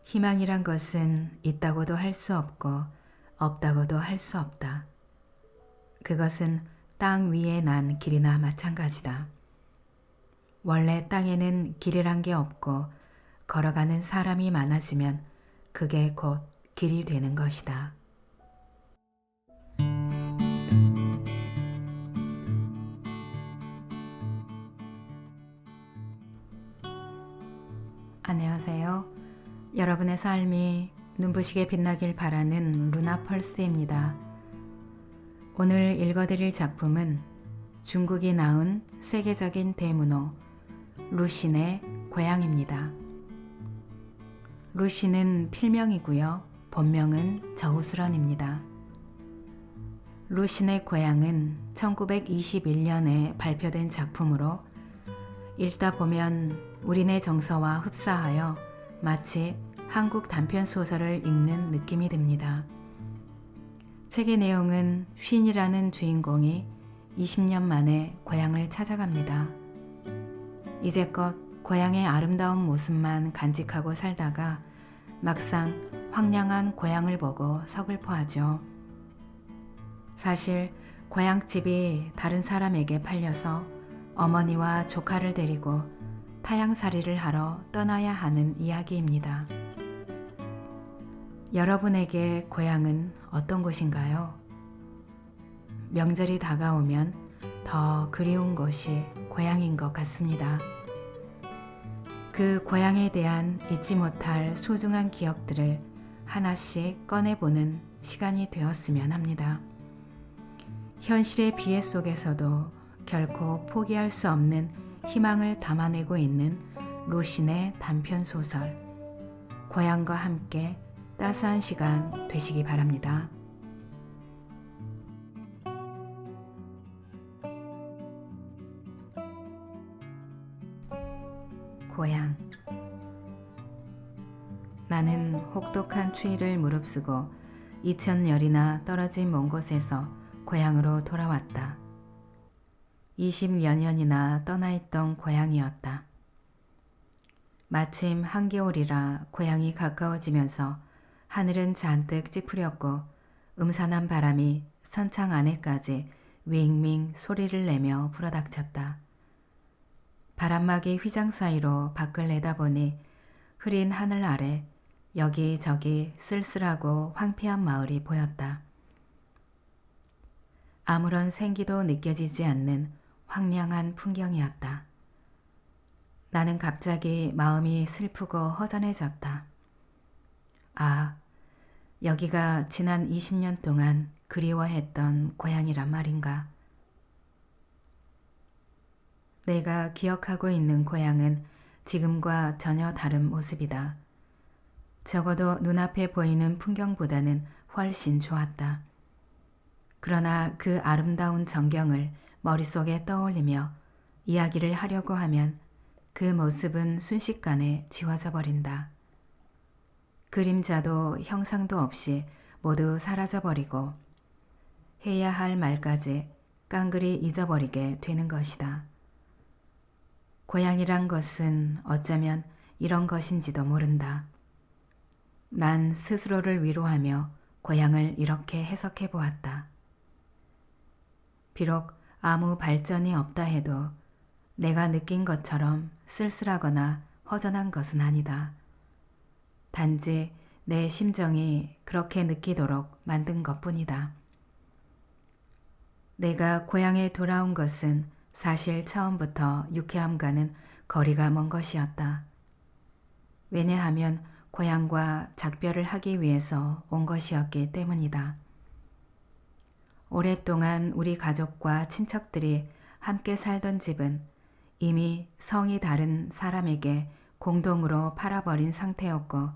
희망이란 것은 있다고도 할 수 없고 없다고도 할 수 없다. 그것은 땅 위에 난 길이나 마찬가지다. 원래 땅에는 길이란 게 없고 걸어가는 사람이 많아지면 그게 곧 길이 되는 것이다. 안녕하세요. 여러분의 삶이 눈부시게 빛나길 바라는 루나 펄스입니다. 오늘 읽어드릴 작품은 중국이 낳은 세계적인 대문호 루신의 고향입니다. 루신은 필명이고요. 본명은 저우스런입니다. 루신의 고향은 1921년에 발표된 작품으로 읽다 보면 우리네 정서와 흡사하여 마치 한국 단편소설을 읽는 느낌이 듭니다. 책의 내용은 쉰이라는 주인공이 20년 만에 고향을 찾아갑니다. 이제껏 고향의 아름다운 모습만 간직하고 살다가 막상 황량한 고향을 보고 서글퍼하죠. 사실 고향집이 다른 사람에게 팔려서 어머니와 조카를 데리고 타향살이를 하러 떠나야 하는 이야기입니다. 여러분에게 고향은 어떤 곳인가요? 명절이 다가오면 더 그리운 곳이 고향인 것 같습니다. 그 고향에 대한 잊지 못할 소중한 기억들을 하나씩 꺼내보는 시간이 되었으면 합니다. 현실의 비애 속에서도 결코 포기할 수 없는 희망을 담아내고 있는 루신의 단편소설 고향과 함께 따스한 시간 되시기 바랍니다. 고향. 나는 혹독한 추위를 무릅쓰고 2000열이나 떨어진 먼 곳에서 고향으로 돌아왔다. 20여 년이나 떠나있던 고향이었다. 마침 한겨울이라 고향이 가까워지면서 하늘은 잔뜩 찌푸렸고 음산한 바람이 선창 안에까지 윙윙 소리를 내며 불어닥쳤다. 바람막이 휘장 사이로 밖을 내다보니 흐린 하늘 아래 여기저기 쓸쓸하고 황폐한 마을이 보였다. 아무런 생기도 느껴지지 않는 황량한 풍경이었다. 나는 갑자기 마음이 슬프고 허전해졌다. 아, 여기가 지난 20년 동안 그리워했던 고향이란 말인가. 내가 기억하고 있는 고향은 지금과 전혀 다른 모습이다. 적어도 눈앞에 보이는 풍경보다는 훨씬 좋았다. 그러나 그 아름다운 전경을 머릿속에 떠올리며 이야기를 하려고 하면 그 모습은 순식간에 지워져 버린다. 그림자도 형상도 없이 모두 사라져 버리고 해야 할 말까지 깡그리 잊어버리게 되는 것이다. 고향이란 것은 어쩌면 이런 것인지도 모른다. 난 스스로를 위로하며 고향을 이렇게 해석해 보았다. 비록 아무 발전이 없다 해도 내가 느낀 것처럼 쓸쓸하거나 허전한 것은 아니다. 단지 내 심정이 그렇게 느끼도록 만든 것뿐이다. 내가 고향에 돌아온 것은 사실 처음부터 유쾌함과는 거리가 먼 것이었다. 왜냐하면 고향과 작별을 하기 위해서 온 것이었기 때문이다. 오랫동안 우리 가족과 친척들이 함께 살던 집은 이미 성이 다른 사람에게 공동으로 팔아버린 상태였고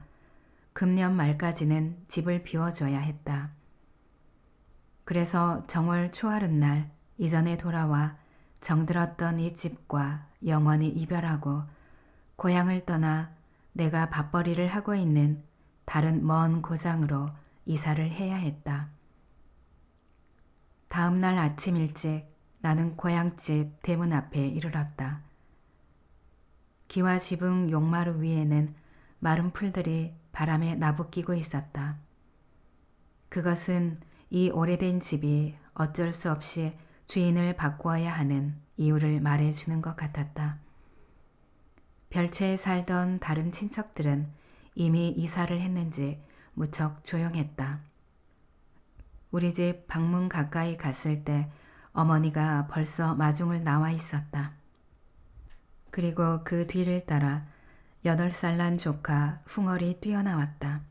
금년 말까지는 집을 비워줘야 했다. 그래서 정월 초하룻 날 이전에 돌아와 정들었던 이 집과 영원히 이별하고 고향을 떠나 내가 밥벌이를 하고 있는 다른 먼 고장으로 이사를 해야 했다. 다음 날 아침 일찍 나는 고향집 대문 앞에 이르렀다. 기와 지붕 용마루 위에는 마른 풀들이 바람에 나부끼고 있었다. 그것은 이 오래된 집이 어쩔 수 없이 주인을 바꾸어야 하는 이유를 말해주는 것 같았다. 별채에 살던 다른 친척들은 이미 이사를 했는지 무척 조용했다. 우리 집 방문 가까이 갔을 때 어머니가 벌써 마중을 나와 있었다. 그리고 그 뒤를 따라 8살 난 조카 흥얼이 뛰어나왔다.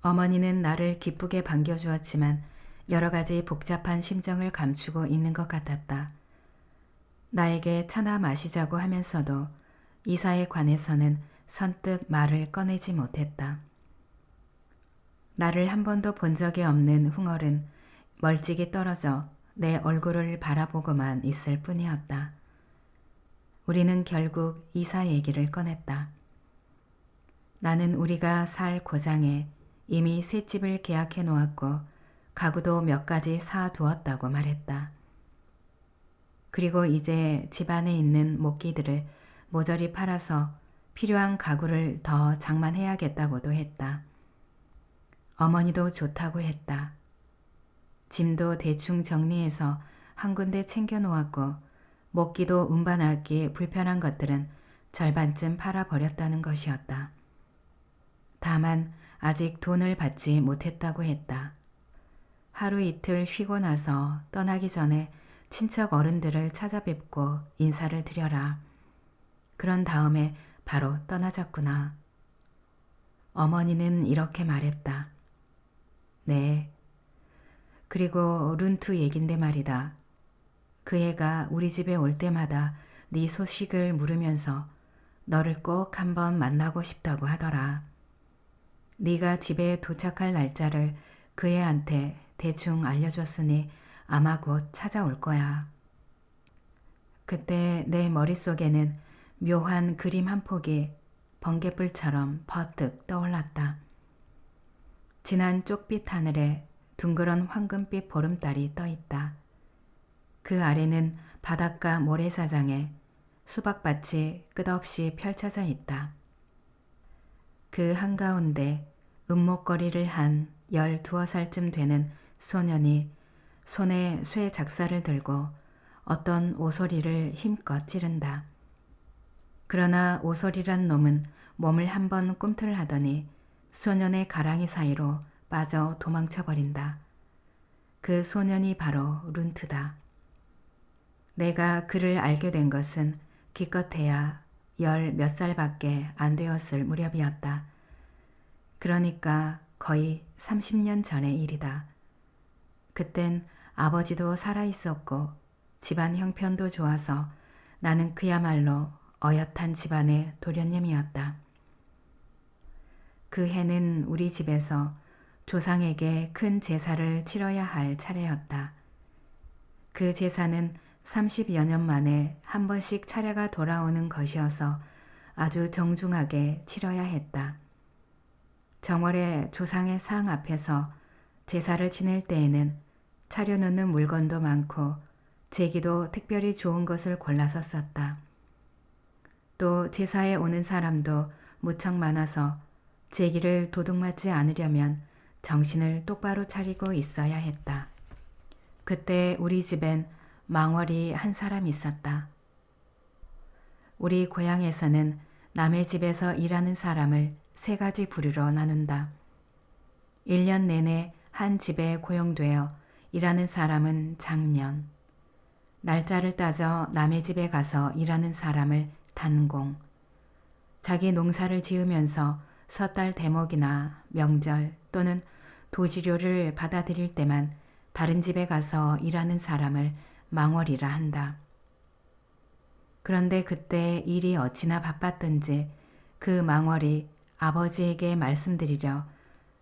어머니는 나를 기쁘게 반겨주었지만 여러 가지 복잡한 심정을 감추고 있는 것 같았다. 나에게 차나 마시자고 하면서도 이사에 관해서는 선뜻 말을 꺼내지 못했다. 나를 한 번도 본 적이 없는 흥얼은 멀찍이 떨어져 내 얼굴을 바라보고만 있을 뿐이었다. 우리는 결국 이사 얘기를 꺼냈다. 나는 우리가 살 고장에 이미 새 집을 계약해 놓았고 가구도 몇 가지 사두었다고 말했다. 그리고 이제 집 안에 있는 목기들을 모조리 팔아서 필요한 가구를 더 장만해야겠다고도 했다. 어머니도 좋다고 했다. 짐도 대충 정리해서 한 군데 챙겨 놓았고 먹기도 운반하기 불편한 것들은 절반쯤 팔아버렸다는 것이었다. 다만 아직 돈을 받지 못했다고 했다. 하루 이틀 쉬고 나서 떠나기 전에 친척 어른들을 찾아뵙고 인사를 드려라. 그런 다음에 바로 떠나자꾸나. 어머니는 이렇게 말했다. 네. 그리고 룬투 얘긴데 말이다. 그 애가 우리 집에 올 때마다 네 소식을 물으면서 너를 꼭 한번 만나고 싶다고 하더라. 네가 집에 도착할 날짜를 그 애한테 대충 알려줬으니 아마 곧 찾아올 거야. 그때 내 머릿속에는 묘한 그림 한 폭이 번갯불처럼 퍼뜩 떠올랐다. 진한 쪽빛 하늘에 둥그런 황금빛 보름달이 떠있다. 그 아래는 바닷가 모래사장에 수박밭이 끝없이 펼쳐져 있다. 그 한가운데 은목걸이를 한 12살쯤 되는 소년이 손에 쇠 작사를 들고 어떤 오소리를 힘껏 찌른다. 그러나 오소리란 놈은 몸을 한번 꿈틀하더니 소년의 가랑이 사이로 빠져 도망쳐버린다. 그 소년이 바로 룬트다. 내가 그를 알게 된 것은 기껏해야 10몇 살밖에 안 되었을 무렵이었다. 그러니까 거의 30년 전의 일이다. 그땐 아버지도 살아있었고 집안 형편도 좋아서 나는 그야말로 어엿한 집안의 도련님이었다. 그 해는 우리 집에서 조상에게 큰 제사를 치러야 할 차례였다. 그 제사는 30여 년 만에 한 번씩 차례가 돌아오는 것이어서 아주 정중하게 치러야 했다. 정월에 조상의 상 앞에서 제사를 지낼 때에는 차려놓는 물건도 많고 제기도 특별히 좋은 것을 골라서 썼다. 또 제사에 오는 사람도 무척 많아서 제기를 도둑맞지 않으려면 정신을 똑바로 차리고 있어야 했다. 그때 우리 집엔 망월이 한 사람 있었다. 우리 고향에서는 남의 집에서 일하는 사람을 3가지 부류로 나눈다. 1년 내내 한 집에 고용되어 일하는 사람은 장년, 날짜를 따져 남의 집에 가서 일하는 사람을 단공, 자기 농사를 지으면서 섣달 대목이나 명절 또는 도지료를 받아들일 때만 다른 집에 가서 일하는 사람을 망월이라 한다. 그런데 그때 일이 어찌나 바빴던지 그 망월이 아버지에게 말씀드리려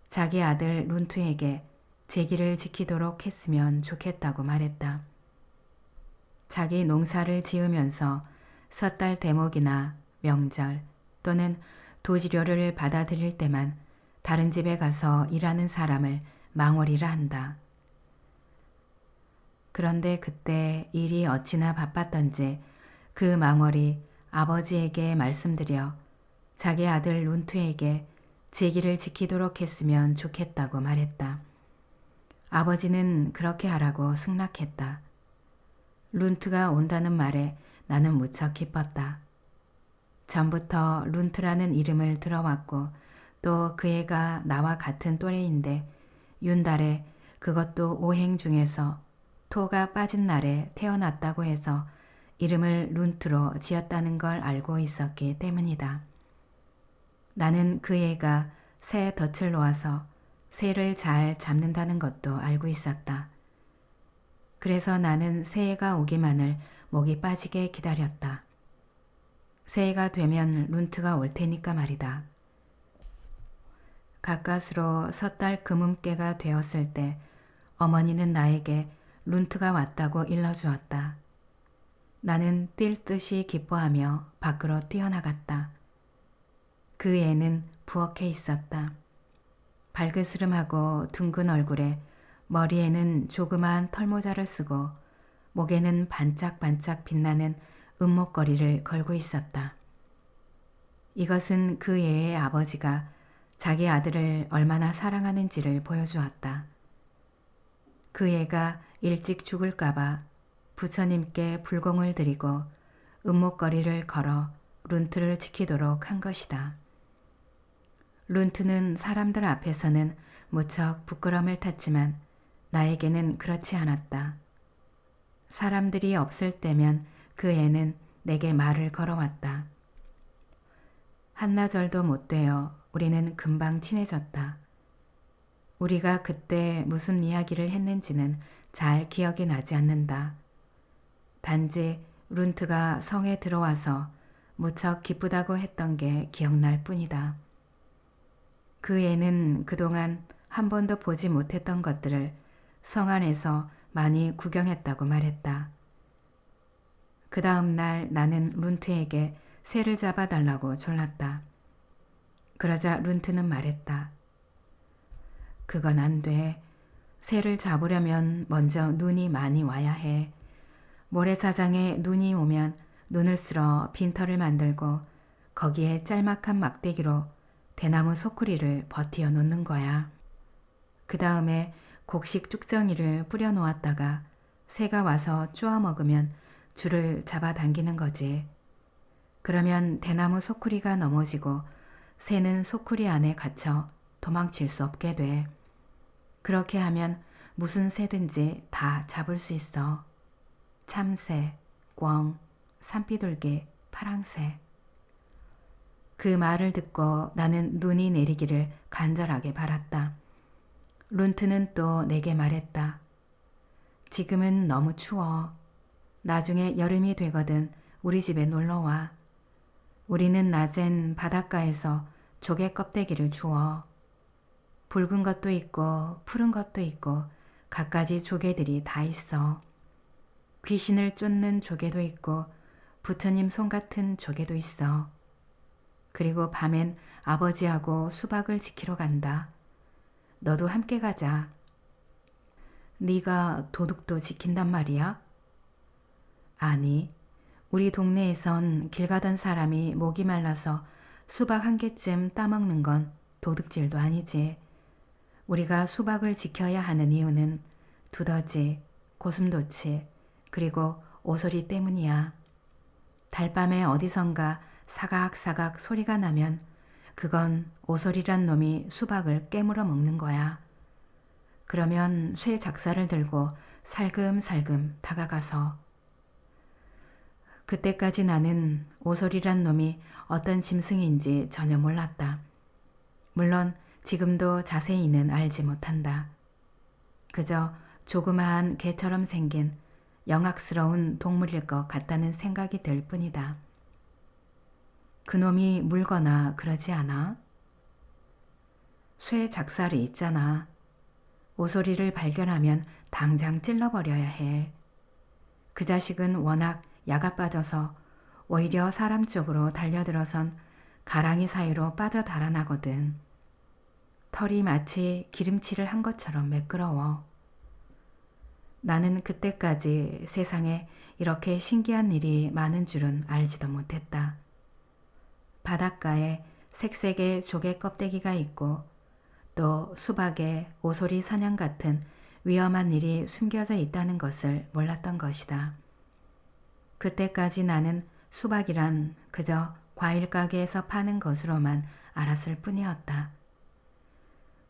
자기 아들 룬투에게 제기를 지키도록 했으면 좋겠다고 말했다. 자기 농사를 지으면서 섣달 대목이나 명절 또는 도지료를 받아들일 때만 다른 집에 가서 일하는 사람을 망월이라 한다. 그런데 그때 일이 어찌나 바빴던지 그 망월이 아버지에게 말씀드려 자기 아들 룬투에게 제 길을 지키도록 했으면 좋겠다고 말했다. 아버지는 그렇게 하라고 승낙했다. 룬트가 온다는 말에 나는 무척 기뻤다. 전부터 룬트라는 이름을 들어왔고 또 그 애가 나와 같은 또래인데 윤달에 그것도 오행 중에서 토가 빠진 날에 태어났다고 해서 이름을 룬트로 지었다는 걸 알고 있었기 때문이다. 나는 그 애가 새 덫을 놓아서 새를 잘 잡는다는 것도 알고 있었다. 그래서 나는 새해가 오기만을 목이 빠지게 기다렸다. 새해가 되면 룬트가 올 테니까 말이다. 가까스로 섣달 금음께가 되었을 때 어머니는 나에게 룬트가 왔다고 일러주었다. 나는 뛸 듯이 기뻐하며 밖으로 뛰어나갔다. 그 애는 부엌에 있었다. 발그스름하고 둥근 얼굴에 머리에는 조그마한 털모자를 쓰고 목에는 반짝반짝 빛나는 은목걸이를 걸고 있었다. 이것은 그 애의 아버지가 자기 아들을 얼마나 사랑하는지를 보여주었다. 그 애가 일찍 죽을까봐 부처님께 불공을 드리고 은목걸이를 걸어 룬트를 지키도록 한 것이다. 룬트는 사람들 앞에서는 무척 부끄러움을 탔지만 나에게는 그렇지 않았다. 사람들이 없을 때면 그 애는 내게 말을 걸어왔다. 한나절도 못 되어 우리는 금방 친해졌다. 우리가 그때 무슨 이야기를 했는지는 잘 기억이 나지 않는다. 단지 룬트가 성에 들어와서 무척 기쁘다고 했던 게 기억날 뿐이다. 그 애는 그동안 한 번도 보지 못했던 것들을 성 안에서 많이 구경했다고 말했다. 그 다음 날 나는 룬트에게 새를 잡아달라고 졸랐다. 그러자 룬트는 말했다. 그건 안 돼. 새를 잡으려면 먼저 눈이 많이 와야 해. 모래사장에 눈이 오면 눈을 쓸어 빈터를 만들고 거기에 짤막한 막대기로 대나무 소쿠리를 버티어 놓는 거야. 그 다음에 곡식 쭉정이를 뿌려 놓았다가 새가 와서 쪼아 먹으면 줄을 잡아당기는 거지. 그러면 대나무 소쿠리가 넘어지고 새는 소쿠리 안에 갇혀 도망칠 수 없게 돼. 그렇게 하면 무슨 새든지 다 잡을 수 있어. 참새, 꿩, 산비둘기, 파랑새. 그 말을 듣고 나는 눈이 내리기를 간절하게 바랐다. 룬트는 또 내게 말했다. 지금은 너무 추워. 나중에 여름이 되거든 우리 집에 놀러와. 우리는 낮엔 바닷가에서 조개 껍데기를 주워. 붉은 것도 있고 푸른 것도 있고 갖가지 조개들이 다 있어. 귀신을 쫓는 조개도 있고 부처님 손 같은 조개도 있어. 그리고 밤엔 아버지하고 수박을 지키러 간다. 너도 함께 가자. 네가 도둑도 지킨단 말이야? 아니, 우리 동네에선 길 가던 사람이 목이 말라서 수박 한 개쯤 따먹는 건 도둑질도 아니지. 우리가 수박을 지켜야 하는 이유는 두더지, 고슴도치, 그리고 오소리 때문이야. 달밤에 어디선가 사각사각 소리가 나면 그건 오소리란 놈이 수박을 깨물어 먹는 거야. 그러면 쇠 작사를 들고 살금살금 다가가서 그때까지 나는 오소리란 놈이 어떤 짐승인지 전혀 몰랐다. 물론 지금도 자세히는 알지 못한다. 그저 조그마한 개처럼 생긴 영악스러운 동물일 것 같다는 생각이 들 뿐이다. 그놈이 물거나 그러지 않아? 쇠 작살이 있잖아. 오소리를 발견하면 당장 찔러버려야 해. 그 자식은 워낙 야가 빠져서 오히려 사람 쪽으로 달려들어선 가랑이 사이로 빠져 달아나거든. 털이 마치 기름칠을 한 것처럼 매끄러워. 나는 그때까지 세상에 이렇게 신기한 일이 많은 줄은 알지도 못했다. 바닷가에 색색의 조개 껍데기가 있고 또 수박에 오소리 사냥 같은 위험한 일이 숨겨져 있다는 것을 몰랐던 것이다. 그때까지 나는 수박이란 그저 과일 가게에서 파는 것으로만 알았을 뿐이었다.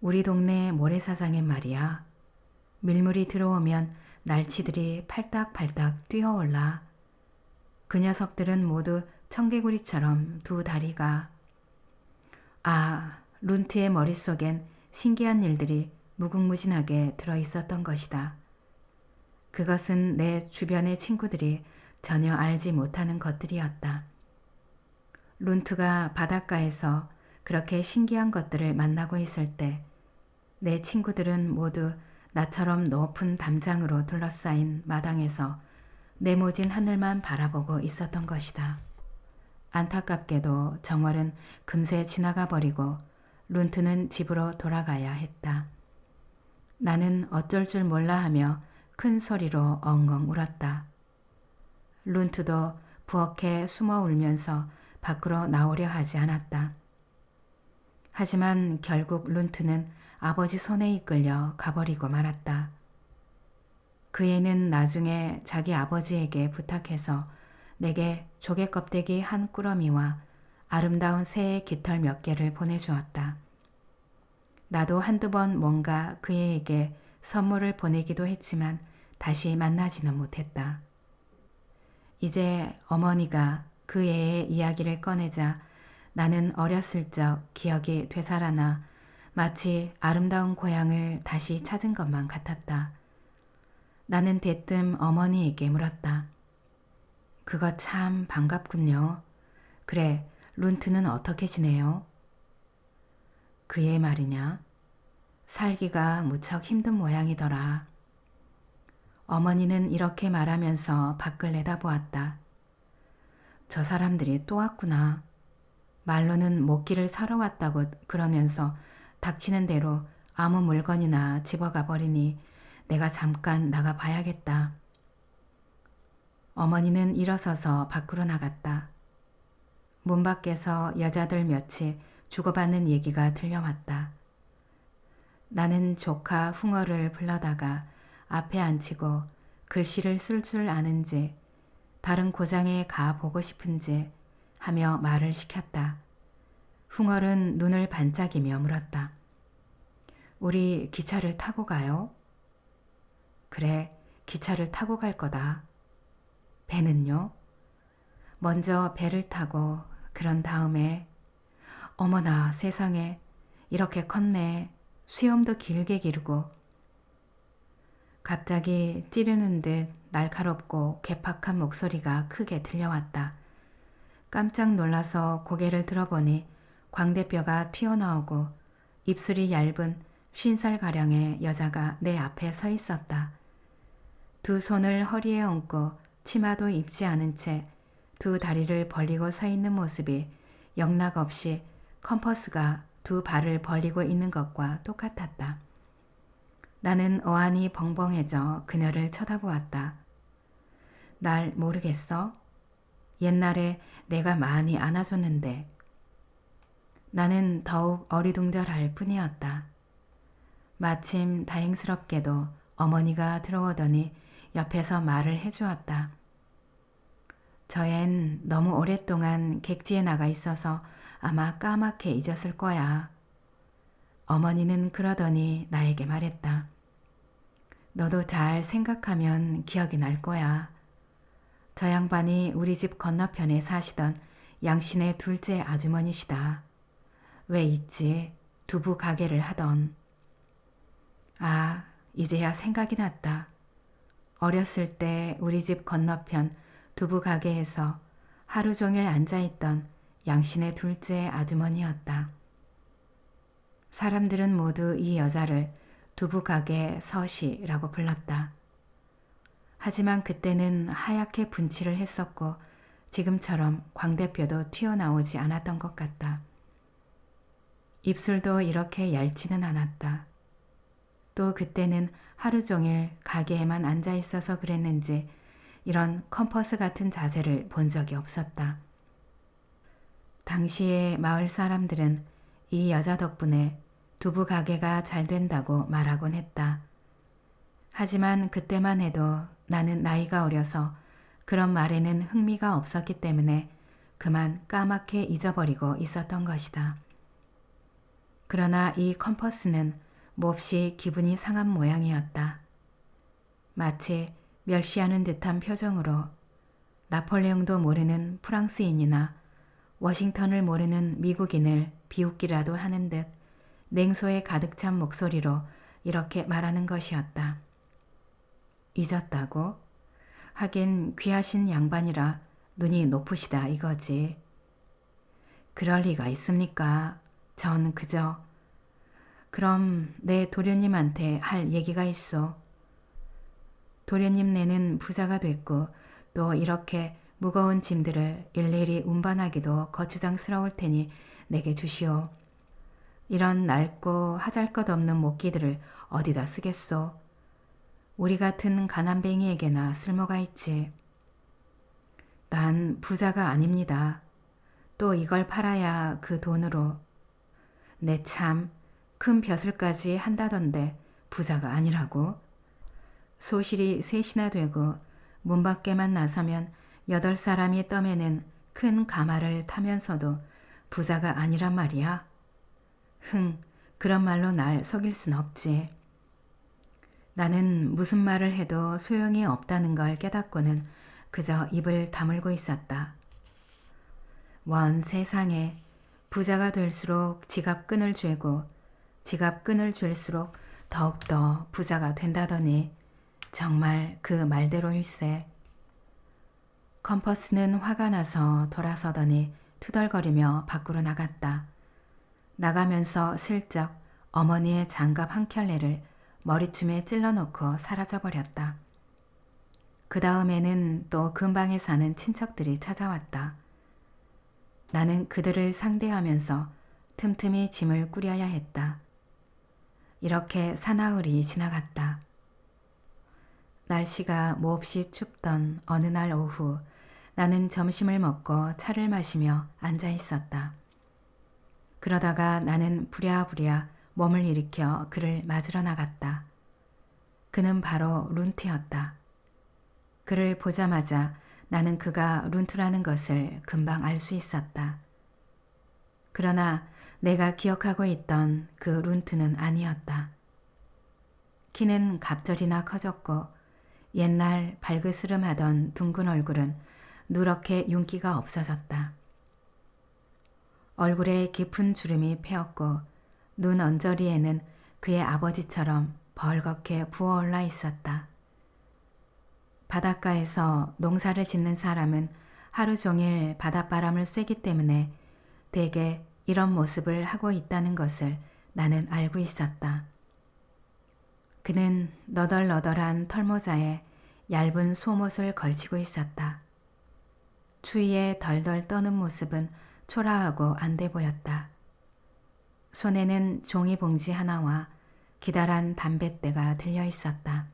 우리 동네 모래사장엔 말이야. 밀물이 들어오면 날치들이 팔딱팔딱 뛰어올라. 그 녀석들은 모두 청개구리처럼 두 다리가. 룬트의 머릿속엔 신기한 일들이 무궁무진하게 들어있었던 것이다. 그것은 내 주변의 친구들이 전혀 알지 못하는 것들이었다. 룬트가 바닷가에서 그렇게 신기한 것들을 만나고 있을 때 내 친구들은 모두 나처럼 높은 담장으로 둘러싸인 마당에서 네모진 하늘만 바라보고 있었던 것이다. 안타깝게도 정월은 금세 지나가 버리고 룬트는 집으로 돌아가야 했다. 나는 어쩔 줄 몰라 하며 큰 소리로 엉엉 울었다. 룬트도 부엌에 숨어 울면서 밖으로 나오려 하지 않았다. 하지만 결국 룬트는 아버지 손에 이끌려 가버리고 말았다. 그 애는 나중에 자기 아버지에게 부탁해서 내게 조개 껍데기 한 꾸러미와 아름다운 새의 깃털 몇 개를 보내주었다. 나도 한두 번 뭔가 그 애에게 선물을 보내기도 했지만 다시 만나지는 못했다. 이제 어머니가 그 애의 이야기를 꺼내자 나는 어렸을 적 기억이 되살아나 마치 아름다운 고향을 다시 찾은 것만 같았다. 나는 대뜸 어머니에게 물었다. 그거 참 반갑군요. 그래, 룬트는 어떻게 지내요? 그의 말이냐? 살기가 무척 힘든 모양이더라. 어머니는 이렇게 말하면서 밖을 내다보았다. 저 사람들이 또 왔구나. 말로는 모기를 사러 왔다고 그러면서 닥치는 대로 아무 물건이나 집어가 버리니 내가 잠깐 나가 봐야겠다. 어머니는 일어서서 밖으로 나갔다. 문 밖에서 여자들 몇이 주고받는 얘기가 들려왔다. 나는 조카 흥어를 불러다가 앞에 앉히고 글씨를 쓸 줄 아는지 다른 고장에 가 보고 싶은지 하며 말을 시켰다. 흥얼은 눈을 반짝이며 물었다. 우리 기차를 타고 가요? 그래, 기차를 타고 갈 거다. 배는요? 먼저 배를 타고 그런 다음에 어머나 세상에 이렇게 컸네. 수염도 길게 기르고. 갑자기 찌르는 듯 날카롭고 괴팍한 목소리가 크게 들려왔다. 깜짝 놀라서 고개를 들어보니 광대뼈가 튀어나오고 입술이 얇은 50살가량의 여자가 내 앞에 서 있었다. 두 손을 허리에 얹고 치마도 입지 않은 채 두 다리를 벌리고 서 있는 모습이 영락없이 컴퍼스가 두 발을 벌리고 있는 것과 똑같았다. 나는 어안이 벙벙해져 그녀를 쳐다보았다. 날 모르겠어? 옛날에 내가 많이 안아줬는데. 나는 더욱 어리둥절할 뿐이었다. 마침 다행스럽게도 어머니가 들어오더니 옆에서 말을 해주었다. 저 앤 너무 오랫동안 객지에 나가 있어서 아마 까맣게 잊었을 거야. 어머니는 그러더니 나에게 말했다. 너도 잘 생각하면 기억이 날 거야. 저 양반이 우리 집 건너편에 사시던 양신의 둘째 아주머니시다. 왜 있지? 두부 가게를 하던. 아, 이제야 생각이 났다. 어렸을 때 우리 집 건너편 두부 가게에서 하루 종일 앉아있던 양신의 둘째 아주머니였다. 사람들은 모두 이 여자를 두부 가게 서시라고 불렀다. 하지만 그때는 하얗게 분칠을 했었고 지금처럼 광대뼈도 튀어나오지 않았던 것 같다. 입술도 이렇게 얇지는 않았다. 또 그때는 하루 종일 가게에만 앉아 있어서 그랬는지 이런 컴퍼스 같은 자세를 본 적이 없었다. 당시의 마을 사람들은 이 여자 덕분에 두부 가게가 잘 된다고 말하곤 했다. 하지만 그때만 해도 나는 나이가 어려서 그런 말에는 흥미가 없었기 때문에 그만 까맣게 잊어버리고 있었던 것이다. 그러나 이 컴퍼스는 몹시 기분이 상한 모양이었다. 마치 멸시하는 듯한 표정으로 나폴레옹도 모르는 프랑스인이나 워싱턴을 모르는 미국인을 비웃기라도 하는 듯 냉소에 가득 찬 목소리로 이렇게 말하는 것이었다. 잊었다고? 하긴 귀하신 양반이라 눈이 높으시다 이거지. 그럴 리가 있습니까? 전 그저 그럼 내 도련님한테 할 얘기가 있어. 도련님네는 부자가 됐고 또 이렇게 무거운 짐들을 일일이 운반하기도 거추장스러울 테니 내게 주시오. 이런 낡고 하잘것없는 목기들을 어디다 쓰겠소. 우리 같은 가난뱅이에게나 쓸모가 있지. 난 부자가 아닙니다. 또 이걸 팔아야 그 돈으로. 내 참 큰 벼슬까지 한다던데 부자가 아니라고. 소실이 셋이나 되고 문 밖에만 나서면 8사람이 떠매는 큰 가마를 타면서도 부자가 아니란 말이야. 그런 말로 날 속일 순 없지. 나는 무슨 말을 해도 소용이 없다는 걸 깨닫고는 그저 입을 다물고 있었다. 원 세상에 부자가 될수록 지갑끈을 쥐고 지갑끈을 쥘수록 더욱더 부자가 된다더니 정말 그 말대로일세. 컴퍼스는 화가 나서 돌아서더니 투덜거리며 밖으로 나갔다. 나가면서 슬쩍 어머니의 장갑 한 켤레를 머리춤에 찔러놓고 사라져버렸다. 그 다음에는 또 근방에 사는 친척들이 찾아왔다. 나는 그들을 상대하면서 틈틈이 짐을 꾸려야 했다. 이렇게 사나흘이 지나갔다. 날씨가 몹시 춥던 어느 날 오후 나는 점심을 먹고 차를 마시며 앉아 있었다. 그러다가 나는 부랴부랴 몸을 일으켜 그를 맞으러 나갔다. 그는 바로 룬트였다. 그를 보자마자 나는 그가 룬트라는 것을 금방 알 수 있었다. 그러나 내가 기억하고 있던 그 룬트는 아니었다. 키는 갑절이나 커졌고 옛날 발그스름하던 둥근 얼굴은 누렇게 윤기가 없어졌다. 얼굴에 깊은 주름이 패었고 눈 언저리에는 그의 아버지처럼 벌겋게 부어올라 있었다. 바닷가에서 농사를 짓는 사람은 하루 종일 바닷바람을 쐬기 때문에 대개 이런 모습을 하고 있다는 것을 나는 알고 있었다. 그는 너덜너덜한 털모자에 얇은 속옷을 걸치고 있었다. 추위에 덜덜 떠는 모습은 초라하고 안돼 보였다. 손에는 종이봉지 하나와 기다란 담뱃대가 들려 있었다.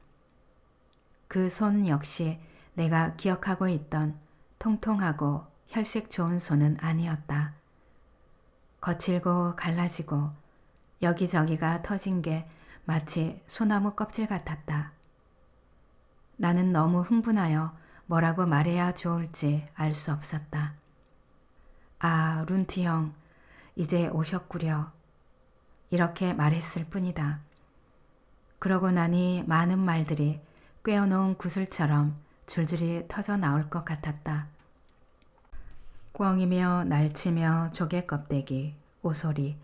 그 손 역시 내가 기억하고 있던 통통하고 혈색 좋은 손은 아니었다. 거칠고 갈라지고 여기저기가 터진 게 마치 소나무 껍질 같았다. 나는 너무 흥분하여 뭐라고 말해야 좋을지 알 수 없었다. 아, 룬트 형, 이제 오셨구려. 이렇게 말했을 뿐이다. 그러고 나니 많은 말들이 꿰어놓은 구슬처럼 줄줄이 터져 나올 것 같았다. 꿩이며 날치며 조개 껍데기, 오소리.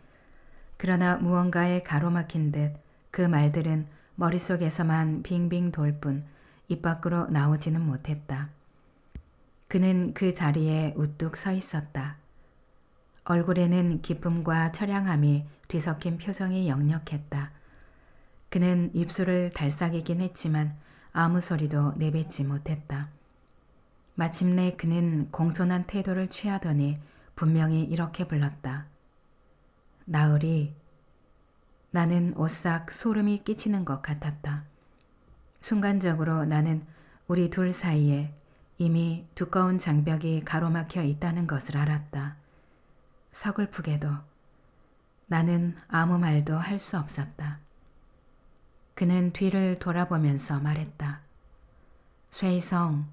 그러나 무언가에 가로막힌 듯 그 말들은 머릿속에서만 빙빙 돌 뿐 입 밖으로 나오지는 못했다. 그는 그 자리에 우뚝 서 있었다. 얼굴에는 기쁨과 처량함이 뒤섞인 표정이 역력했다. 그는 입술을 달싹이긴 했지만 아무 소리도 내뱉지 못했다. 마침내 그는 공손한 태도를 취하더니 분명히 이렇게 불렀다. 나으리. 나는 오싹 소름이 끼치는 것 같았다. 순간적으로 나는 우리 둘 사이에 이미 두꺼운 장벽이 가로막혀 있다는 것을 알았다. 서글프게도 나는 아무 말도 할 수 없었다. 그는 뒤를 돌아보면서 말했다. 쇠이성,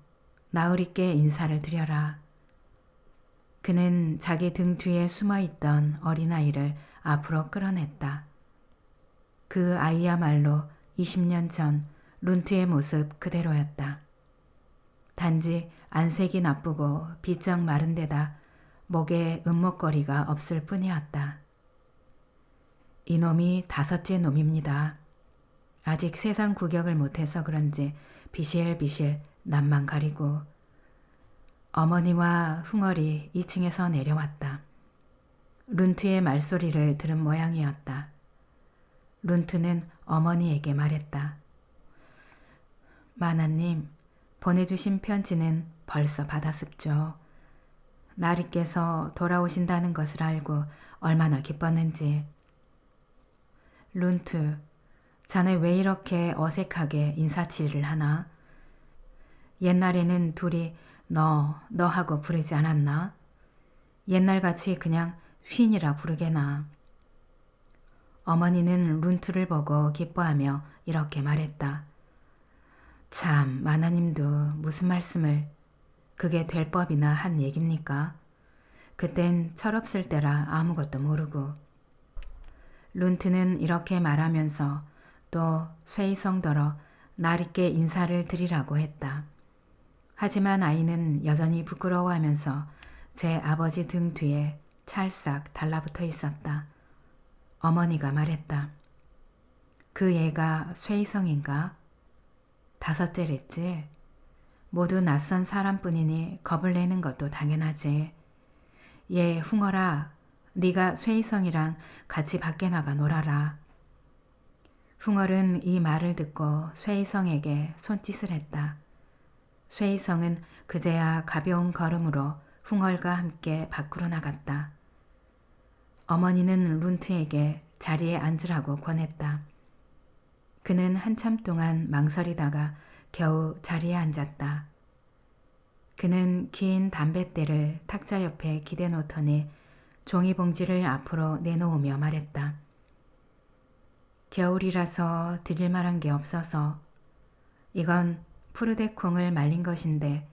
나으리께 인사를 드려라. 그는 자기 등 뒤에 숨어있던 어린아이를 앞으로 끌어냈다. 그 아이야말로 20년 전 룬트의 모습 그대로였다. 단지 안색이 나쁘고 비쩍 마른 데다 목에 은목걸이가 없을 뿐이었다. 이놈이 5째 놈입니다. 아직 세상 구경을 못해서 그런지 비실비실 낯만 가리고 어머니와 흥얼이 2층에서 내려왔다. 룬트의 말소리를 들은 모양이었다. 룬트는 어머니에게 말했다. 마나님, 보내주신 편지는 벌써 받았습죠. 나리께서 돌아오신다는 것을 알고 얼마나 기뻤는지. 룬트, 자네 왜 이렇게 어색하게 인사치레를 하나? 옛날에는 둘이 너하고 부르지 않았나? 옛날같이 그냥 휜이라 부르게나. 어머니는 룬트를 보고 기뻐하며 이렇게 말했다. 참, 마나님도 무슨 말씀을. 그게 될 법이나 한 얘깁니까? 그땐 철없을 때라 아무것도 모르고. 룬트는 이렇게 말하면서 또 쇠이성더러 나리께 인사를 드리라고 했다. 하지만 아이는 여전히 부끄러워하면서 제 아버지 등 뒤에 찰싹 달라붙어 있었다. 어머니가 말했다. 그 애가 쇠이성인가? 5째랬지. 모두 낯선 사람뿐이니 겁을 내는 것도 당연하지. 얘 흥얼아, 네가 쇠이성이랑 같이 밖에 나가 놀아라. 흥얼은 이 말을 듣고 쇠이성에게 손짓을 했다. 쇠이성은 그제야 가벼운 걸음으로 흥얼과 함께 밖으로 나갔다. 어머니는 룬트에게 자리에 앉으라고 권했다. 그는 한참 동안 망설이다가 겨우 자리에 앉았다. 그는 긴 담뱃대를 탁자 옆에 기대 놓더니 종이봉지를 앞으로 내놓으며 말했다. 겨울이라서 드릴 만한 게 없어서 이건 푸르데콩을 말린 것인데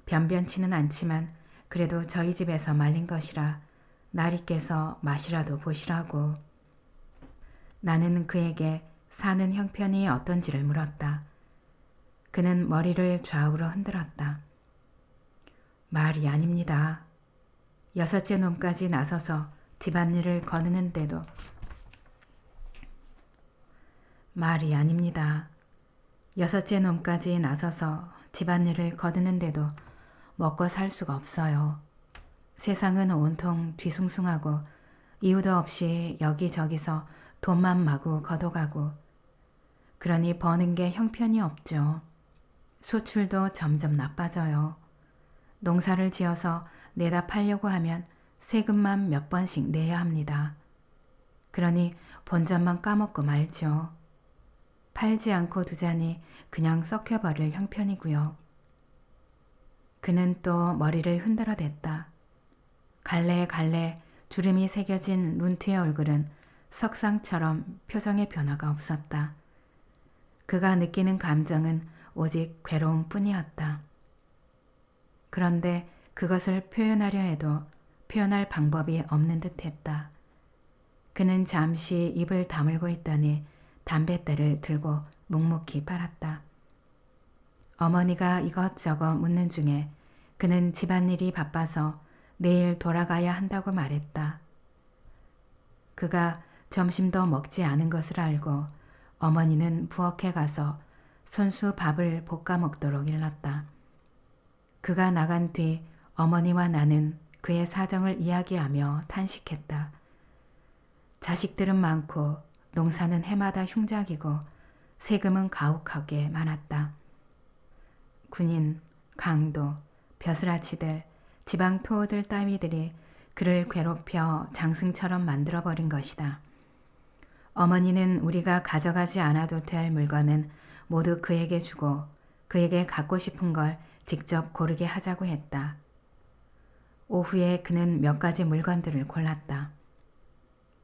변변치는 않지만 그래도 저희 집에서 말린 것이라 나리께서 맛이라도 보시라고. 나는 그에게 사는 형편이 어떤지를 물었다. 그는 머리를 좌우로 흔들었다. 말이 아닙니다. 6째 놈까지 나서서 집안일을 거느는데도 말이 아닙니다. 6째 놈까지 나서서 집안일을 거두는데도 먹고 살 수가 없어요. 세상은 온통 뒤숭숭하고 이유도 없이 여기저기서 돈만 마구 걷어가고 그러니 버는 게 형편이 없죠. 수출도 점점 나빠져요. 농사를 지어서 내다 팔려고 하면 세금만 몇 번씩 내야 합니다. 그러니 본전만 까먹고 말죠. 팔지 않고 두자니 그냥 썩혀버릴 형편이고요. 그는 또 머리를 흔들어댔다. 갈래갈래 주름이 새겨진 룬트의 얼굴은 석상처럼 표정의 변화가 없었다. 그가 느끼는 감정은 오직 괴로움 뿐이었다. 그런데 그것을 표현하려 해도 표현할 방법이 없는 듯했다. 그는 잠시 입을 다물고 있더니 담뱃대를 들고 묵묵히 빨았다. 어머니가 이것저것 묻는 중에 그는 집안일이 바빠서 내일 돌아가야 한다고 말했다. 그가 점심도 먹지 않은 것을 알고 어머니는 부엌에 가서 손수 밥을 볶아 먹도록 일렀다. 그가 나간 뒤 어머니와 나는 그의 사정을 이야기하며 탄식했다. 자식들은 많고 농사는 해마다 흉작이고 세금은 가혹하게 많았다. 군인, 강도, 벼슬아치들, 지방 토호들 따위들이 그를 괴롭혀 장승처럼 만들어버린 것이다. 어머니는 우리가 가져가지 않아도 될 물건은 모두 그에게 주고 그에게 갖고 싶은 걸 직접 고르게 하자고 했다. 오후에 그는 몇 가지 물건들을 골랐다.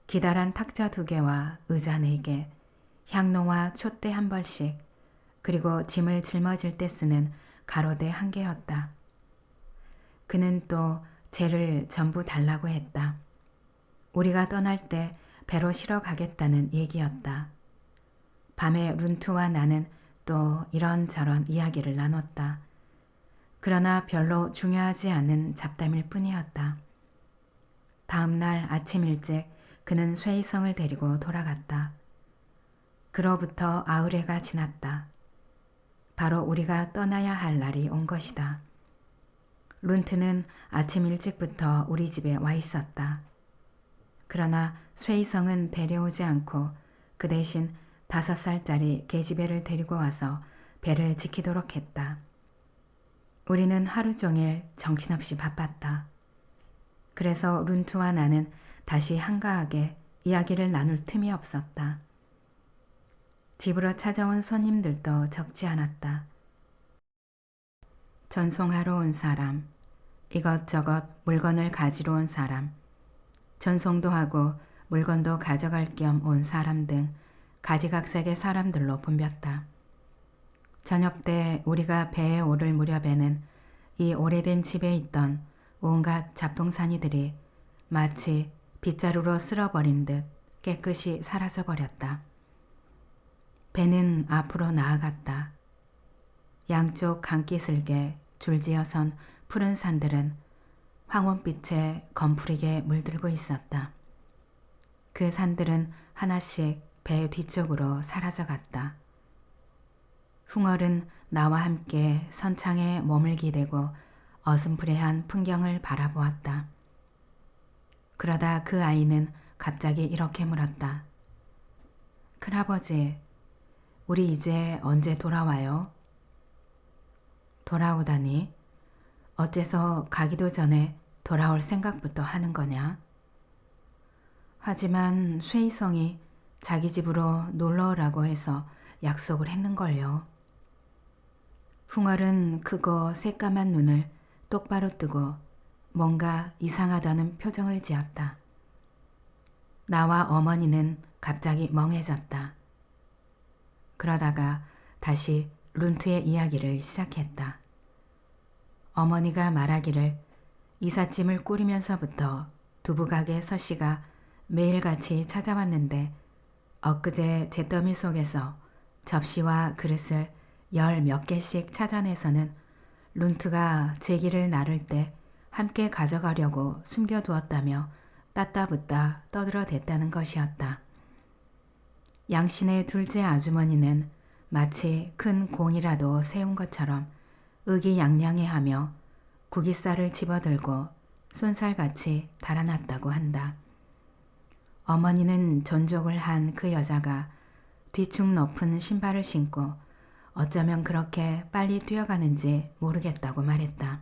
기다란 탁자 2개와 의자 4개, 향로와 촛대 1벌씩, 그리고 짐을 짊어질 때 쓰는 가로대 1개였다. 그는 또 쟤를 전부 달라고 했다. 우리가 떠날 때 배로 실어 가겠다는 얘기였다. 밤에 룬투와 나는 또 이런저런 이야기를 나눴다. 그러나 별로 중요하지 않은 잡담일 뿐이었다. 다음 날 아침 일찍 그는 쇠이성을 데리고 돌아갔다. 그로부터 아흘해가 지났다. 바로 우리가 떠나야 할 날이 온 것이다. 룬트는 아침 일찍부터 우리 집에 와 있었다. 그러나 쇠이성은 데려오지 않고 그 대신 5살짜리 계집애를 데리고 와서 배를 지키도록 했다. 우리는 하루 종일 정신없이 바빴다. 그래서 룬투와 나는 다시 한가하게 이야기를 나눌 틈이 없었다. 집으로 찾아온 손님들도 적지 않았다. 전송하러 온 사람, 이것저것 물건을 가지러 온 사람, 전송도 하고 물건도 가져갈 겸 온 사람 등 가지각색의 사람들로 붐볐다. 저녁 때 우리가 배에 오를 무렵에는 이 오래된 집에 있던 온갖 잡동사니들이 마치 빗자루로 쓸어버린 듯 깨끗이 사라져버렸다. 배는 앞으로 나아갔다. 양쪽 강기슭에 줄지어선 푸른 산들은 황혼빛에 검푸리게 물들고 있었다. 그 산들은 하나씩 배 뒤쪽으로 사라져갔다. 풍월은 나와 함께 선창에 몸을 기대고 어슴푸레한 풍경을 바라보았다. 그러다 그 아이는 갑자기 이렇게 물었다. 큰아버지, 우리 이제 언제 돌아와요? 돌아오다니? 어째서 가기도 전에 돌아올 생각부터 하는 거냐? 하지만 쇠이성이 자기 집으로 놀러 오라고 해서 약속을 했는걸요. 풍월은 크고 새까만 눈을 똑바로 뜨고 뭔가 이상하다는 표정을 지었다. 나와 어머니는 갑자기 멍해졌다. 그러다가 다시 룬트의 이야기를 시작했다. 어머니가 말하기를 이삿짐을 꾸리면서부터 두부가게 서씨가 매일같이 찾아왔는데 엊그제 잿더미 속에서 접시와 그릇을 10몇 개씩 찾아내서는 룬트가 제기를 나를 때 함께 가져가려고 숨겨두었다며 따따붙다 떠들어댔다는 것이었다. 양신의 둘째 아주머니는 마치 큰 공이라도 세운 것처럼 의기양양해하며 구깃살을 집어들고 쏜살같이 달아났다고 한다. 어머니는 전족을 한 그 여자가 뒤축 높은 신발을 신고 어쩌면 그렇게 빨리 뛰어가는지 모르겠다고 말했다.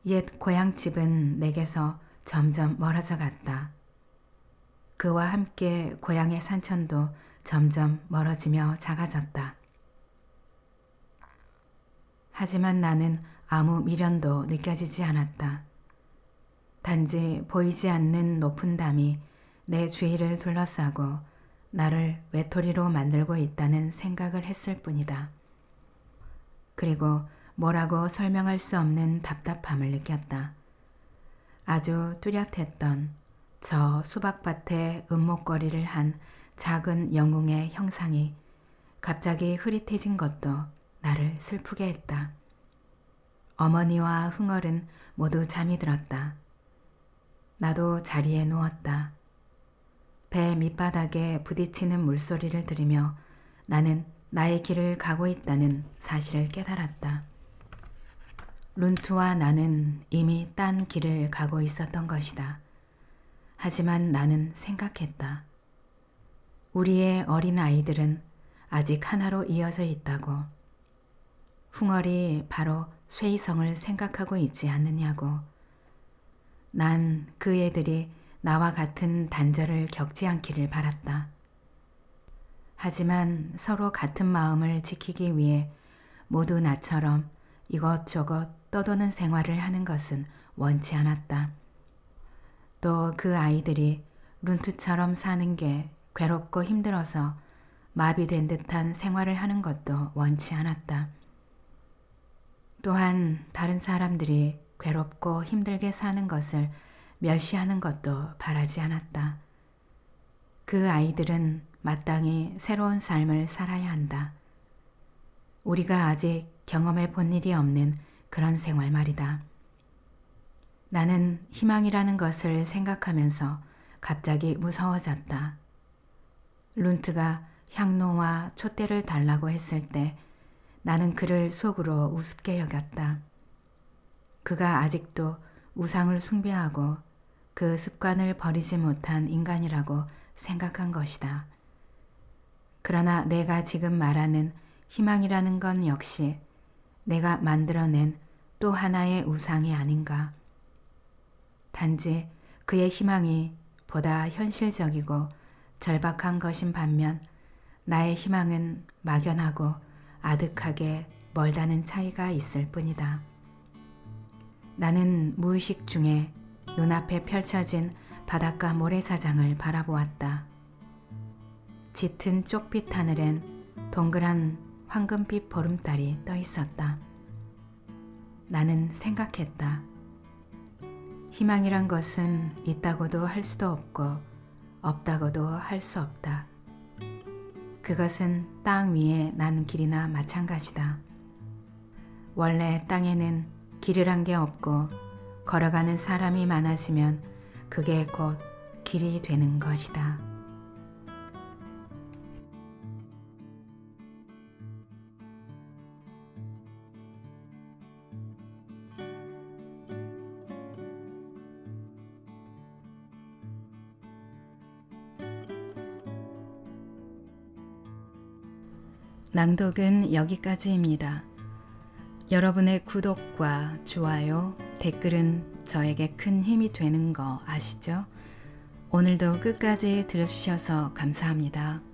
옛 고향집은 내게서 점점 멀어져 갔다. 그와 함께 고향의 산천도 점점 멀어지며 작아졌다. 하지만 나는 아무 미련도 느껴지지 않았다. 단지 보이지 않는 높은 담이 내 주위를 둘러싸고 나를 외톨이로 만들고 있다는 생각을 했을 뿐이다. 그리고 뭐라고 설명할 수 없는 답답함을 느꼈다. 아주 뚜렷했던 저 수박밭에 은목거리를 한 작은 영웅의 형상이 갑자기 흐릿해진 것도 나를 슬프게 했다. 어머니와 흥얼은 모두 잠이 들었다. 나도 자리에 누웠다. 배 밑바닥에 부딪히는 물소리를 들으며 나는 나의 길을 가고 있다는 사실을 깨달았다. 룬투와 나는 이미 딴 길을 가고 있었던 것이다. 하지만 나는 생각했다. 우리의 어린 아이들은 아직 하나로 이어져 있다고. 풍월이 바로 쇠이성을 생각하고 있지 않느냐고. 난 그 애들이 나와 같은 단절을 겪지 않기를 바랐다. 하지만 서로 같은 마음을 지키기 위해 모두 나처럼 이것저것 떠도는 생활을 하는 것은 원치 않았다. 또 그 아이들이 룬트처럼 사는 게 괴롭고 힘들어서 마비된 듯한 생활을 하는 것도 원치 않았다. 또한 다른 사람들이 괴롭고 힘들게 사는 것을 멸시하는 것도 바라지 않았다. 그 아이들은 마땅히 새로운 삶을 살아야 한다. 우리가 아직 경험해 본 일이 없는 그런 생활 말이다. 나는 희망이라는 것을 생각하면서 갑자기 무서워졌다. 룬트가 향로와 촛대를 달라고 했을 때 나는 그를 속으로 우습게 여겼다. 그가 아직도 우상을 숭배하고 그 습관을 버리지 못한 인간이라고 생각한 것이다. 그러나 내가 지금 말하는 희망이라는 건 역시 내가 만들어낸 또 하나의 우상이 아닌가. 단지 그의 희망이 보다 현실적이고 절박한 것인 반면 나의 희망은 막연하고 아득하게 멀다는 차이가 있을 뿐이다. 나는 무의식 중에 눈앞에 펼쳐진 바닷가 모래사장을 바라보았다. 짙은 쪽빛 하늘엔 동그란 황금빛 보름달이 떠 있었다. 나는 생각했다. 희망이란 것은 있다고도 할 수도 없고 없다고도 할 수 없다. 그것은 땅 위에 난 길이나 마찬가지다. 원래 땅에는 길이란 게 없고 걸어가는 사람이 많아지면 그게 곧 길이 되는 것이다. 낭독은 여기까지입니다. 여러분의 구독과 좋아요, 댓글은 저에게 큰 힘이 되는 거 아시죠? 오늘도 끝까지 들어주셔서 감사합니다.